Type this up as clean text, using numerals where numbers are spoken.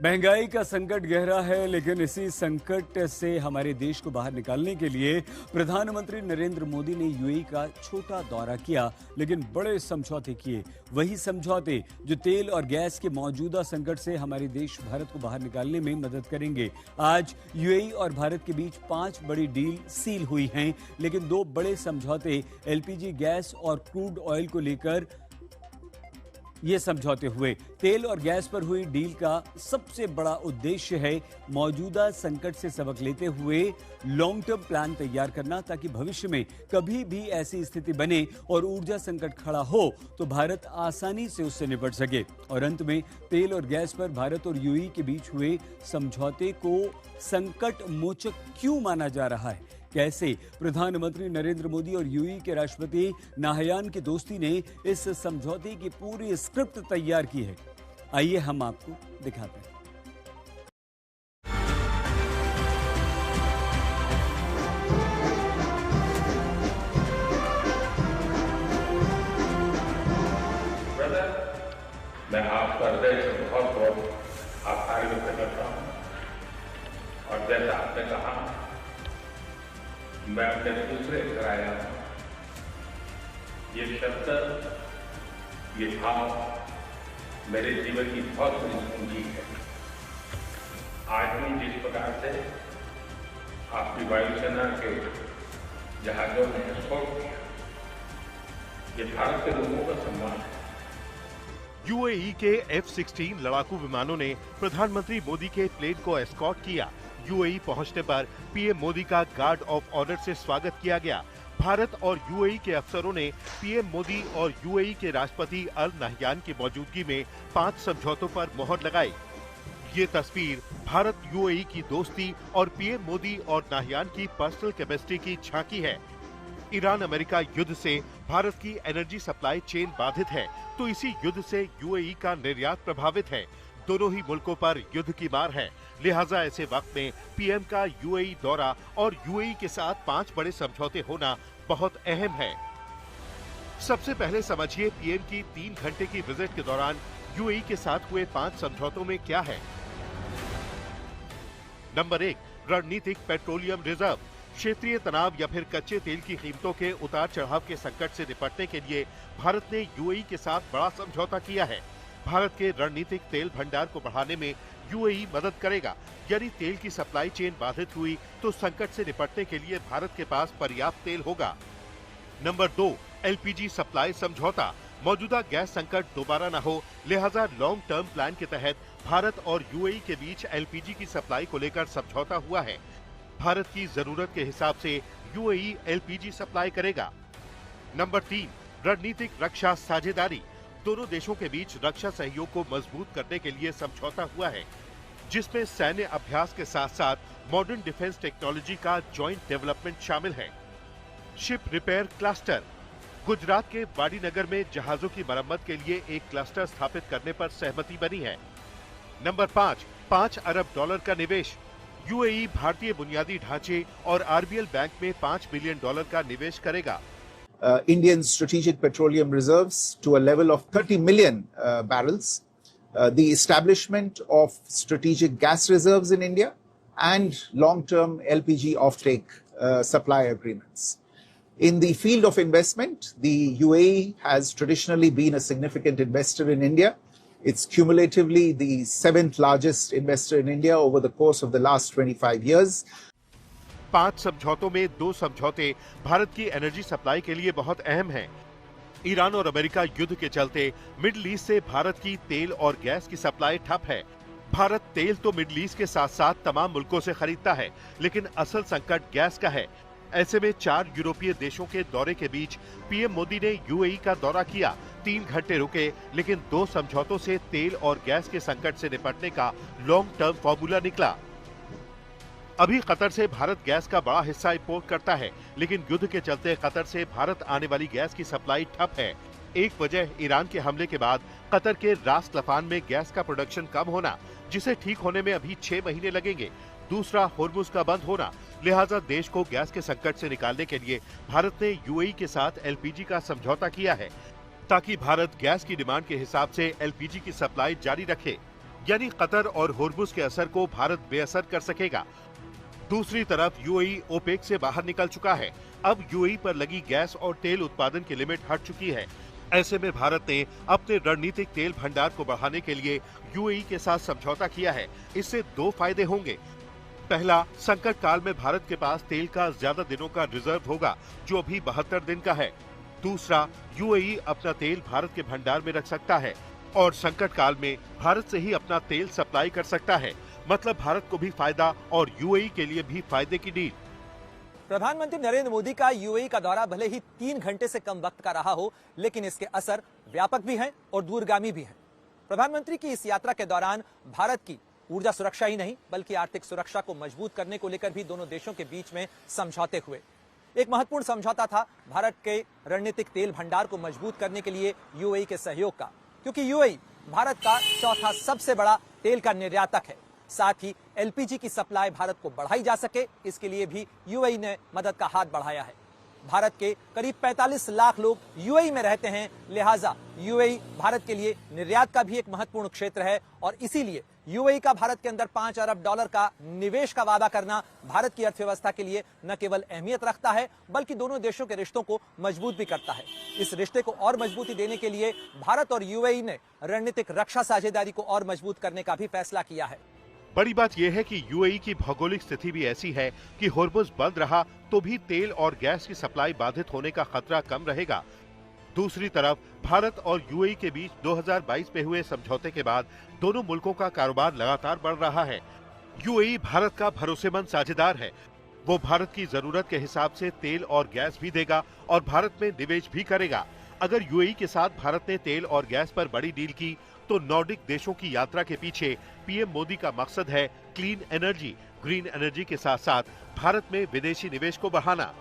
महंगाई का संकट गहरा है, लेकिन इसी संकट से हमारे देश को बाहर निकालने के लिए प्रधानमंत्री नरेंद्र मोदी ने यूएई का छोटा दौरा किया, लेकिन बड़े समझौते किए। वही समझौते जो तेल और गैस के मौजूदा संकट से हमारे देश भारत को बाहर निकालने में मदद करेंगे। आज यूएई और भारत के बीच 5 बड़ी डील सील हुई हैं, लेकिन 2 बड़े समझौते एलपीजी गैस और क्रूड ऑयल को लेकर ये समझौते हुए। तेल और गैस पर हुई डील का सबसे बड़ा उद्देश्य है मौजूदा संकट से सबक लेते हुए लॉन्ग टर्म प्लान तैयार करना, ताकि भविष्य में कभी भी ऐसी स्थिति बने और ऊर्जा संकट खड़ा हो तो भारत आसानी से उससे निपट सके। और अंत में तेल और गैस पर भारत और यूएई के बीच हुए समझौते को संकट मोचक क्यों माना जा रहा है? कैसे प्रधानमंत्री नरेंद्र मोदी और यूएई के राष्ट्रपति नाहयान की दोस्ती ने इस समझौते की पूरी स्क्रिप्ट तैयार की है, आइए हम आपको दिखाते हैं। मैं आपका हृदय से बहुत बहुत आभार व्यक्त करता हूं और जैसा आपने कहा, मैं अपने दूसरे घर आया हूं। ये शब्द, ये भाव मेरे जीवन की बहुत बड़ी पूंजी है। आज हम जिस प्रकार से आपकी वायुसेना के जहाजों में एस्कॉर्ट किया, ये भारत के लोगों का सम्मान है। यूएई के F-16 लड़ाकू विमानों ने प्रधानमंत्री मोदी के प्लेन को एस्कॉर्ट किया। यूएई पहुंचने पर पीएम मोदी का गार्ड ऑफ ऑनर से स्वागत किया गया। भारत और यूएई के अफसरों ने पीएम मोदी और यूएई के राष्ट्रपति अल नाहयान की मौजूदगी में 5 समझौतों पर मोहर लगाई। ये तस्वीर भारत यूएई की दोस्ती और पीएम मोदी और नाहयान की पर्सनल केमिस्ट्री की झांकी है। ईरान अमेरिका युद्ध से भारत की एनर्जी सप्लाई चेन बाधित है, तो इसी युद्ध से यूएई का निर्यात प्रभावित है। दोनों ही मुल्कों पर युद्ध की मार है, लिहाजा ऐसे वक्त में पीएम का यूएई दौरा और यूएई के साथ 5 बड़े समझौते होना बहुत अहम है। सबसे पहले समझिए पीएम की 3 घंटे की विजिट के दौरान यूएई के साथ हुए 5 समझौतों में क्या है। नंबर 1, रणनीतिक पेट्रोलियम रिजर्व। क्षेत्रीय तनाव या फिर कच्चे तेल की कीमतों के उतार चढ़ाव के संकट से निपटने के लिए भारत ने यूएई के साथ बड़ा समझौता किया है। भारत के रणनीतिक तेल भंडार को बढ़ाने में यूएई मदद करेगा। यदि तेल की सप्लाई चेन बाधित हुई तो संकट से निपटने के लिए भारत के पास पर्याप्त तेल होगा। नंबर 2, एलपीजी सप्लाई समझौता। मौजूदा गैस संकट दोबारा न हो, लिहाजा लॉन्ग टर्म प्लान के तहत भारत और यूएई के बीच एलपीजी की सप्लाई को लेकर समझौता हुआ है। भारत की जरूरत के हिसाब से यूएई एलपीजी सप्लाई करेगा। नंबर 3, रणनीतिक रक्षा साझेदारी। दोनों देशों के बीच रक्षा सहयोग को मजबूत करने के लिए समझौता हुआ है, जिसमें सैन्य अभ्यास के साथ साथ मॉडर्न डिफेंस टेक्नोलॉजी का जॉइंट डेवलपमेंट शामिल है। Ship repair cluster. गुजरात के वाडीनगर में जहाजों की मरम्मत के लिए एक क्लस्टर स्थापित करने पर सहमति बनी है। नंबर 5, $5 अरब का निवेश। यूएई भारतीय बुनियादी ढांचे और आरबीएल बैंक में $5 बिलियन का निवेश करेगा। Indian strategic petroleum reserves to a level of 30 million barrels, the establishment of strategic gas reserves in India, and long-term LPG offtake supply agreements. In the field of investment, the UAE has traditionally been a significant investor in India. It's cumulatively the 7th largest investor in India over the course of the last 25 years. 5 समझौतों में 2 समझौते भारत की energy supply के लिए बहुत अहम हैं। Iran और अमेरिका युद्ध के चलते मिडिल ईस्ट से भारत की तेल और गैस की सप्लाई ठप है। भारत तेल तो मिडिल ईस्ट के साथ साथ तमाम मुल्कों से खरीदता है, लेकिन असल संकट गैस का है। ऐसे में 4 यूरोपीय देशों के दौरे के बीच पीएम मोदी ने यूएई का दौरा किया। 3 घंटे रुके, लेकिन 2 समझौतों से तेल और गैस के संकट से निपटने का लॉन्ग टर्म फॉर्मूला निकला। अभी कतर से भारत गैस का बड़ा हिस्सा इंपोर्ट करता है, लेकिन युद्ध के चलते कतर से भारत आने वाली गैस की सप्लाई ठप है। एक वजह ईरान के हमले के बाद कतर के रास लफान में गैस का प्रोडक्शन कम होना, जिसे ठीक होने में अभी 6 महीने लगेंगे। दूसरा, होर्मुज का बंद होना। लिहाजा देश को गैस के संकट से निकालने के लिए भारत ने यूएई के साथ एलपीजी का समझौता किया है, ताकि भारत गैस की डिमांड के हिसाब से एलपीजी की सप्लाई जारी रखे। यानी कतर और होर्मुज के असर को भारत बेअसर कर सकेगा। दूसरी तरफ यूएई ओपेक से बाहर निकल चुका है। अब यूएई पर लगी गैस और तेल उत्पादन की लिमिट हट चुकी है। ऐसे में भारत ने अपने रणनीतिक तेल भंडार को बढ़ाने के लिए यूएई के साथ समझौता किया है। इससे दो फायदे होंगे। पहला, संकट काल में भारत के पास तेल का ज्यादा दिनों का रिजर्व होगा, जो अभी 72 दिन का है। दूसरा, यूएई अपना तेल भारत के भंडार में रख सकता है और संकट काल में भारत से ही अपना तेल सप्लाई कर सकता है। मतलब भारत को भी फायदा और यूएई के लिए भी फायदे की डील। प्रधानमंत्री नरेंद्र मोदी का यूएई का दौरा भले ही 3 घंटे से कम वक्त का रहा हो, लेकिन इसके असर व्यापक भी हैं और दूरगामी भी हैं। प्रधानमंत्री की इस यात्रा के दौरान भारत की ऊर्जा सुरक्षा ही नहीं बल्कि आर्थिक सुरक्षा को मजबूत करने को लेकर भी दोनों देशों के बीच में समझौते हुए। एक महत्वपूर्ण समझौता था भारत के रणनीतिक तेल भंडार को मजबूत करने के लिए यूएई के सहयोग का, क्योंकि यूएई भारत का चौथा सबसे बड़ा तेल का निर्यातक है। साथ ही एलपीजी की सप्लाई भारत को बढ़ाई जा सके, इसके लिए भी यूएई ने मदद का हाथ बढ़ाया है। भारत के करीब 45 लाख लोग यूएई में रहते हैं, लिहाजा यूएई भारत के लिए निर्यात का भी एक महत्वपूर्ण क्षेत्र है और इसीलिए यूएई का भारत के अंदर $5 अरब का निवेश का वादा करना भारत की अर्थव्यवस्था के लिए न केवल अहमियत रखता है बल्कि दोनों देशों के रिश्तों को मजबूत भी करता है। इस रिश्ते को और मजबूती देने के लिए भारत और यूएई ने रणनीतिक रक्षा साझेदारी को और मजबूत करने का भी फैसला किया है। बड़ी बात यह है कि यूएई की भौगोलिक स्थिति भी ऐसी है कि होर्मुज बंद रहा तो भी तेल और गैस की सप्लाई बाधित होने का खतरा कम रहेगा। दूसरी तरफ भारत और यूएई के बीच 2022 में हुए समझौते के बाद दोनों मुल्कों का कारोबार लगातार बढ़ रहा है। यूएई भारत का भरोसेमंद साझेदार है। वो भारत की जरूरत के हिसाब से तेल और गैस भी देगा और भारत में निवेश भी करेगा। अगर यूएई के साथ भारत ने तेल और गैस पर बड़ी डील की तो नॉर्डिक देशों की यात्रा के पीछे पीएम मोदी का मकसद है क्लीन एनर्जी, ग्रीन एनर्जी के साथ साथ भारत में विदेशी निवेश को बढ़ाना।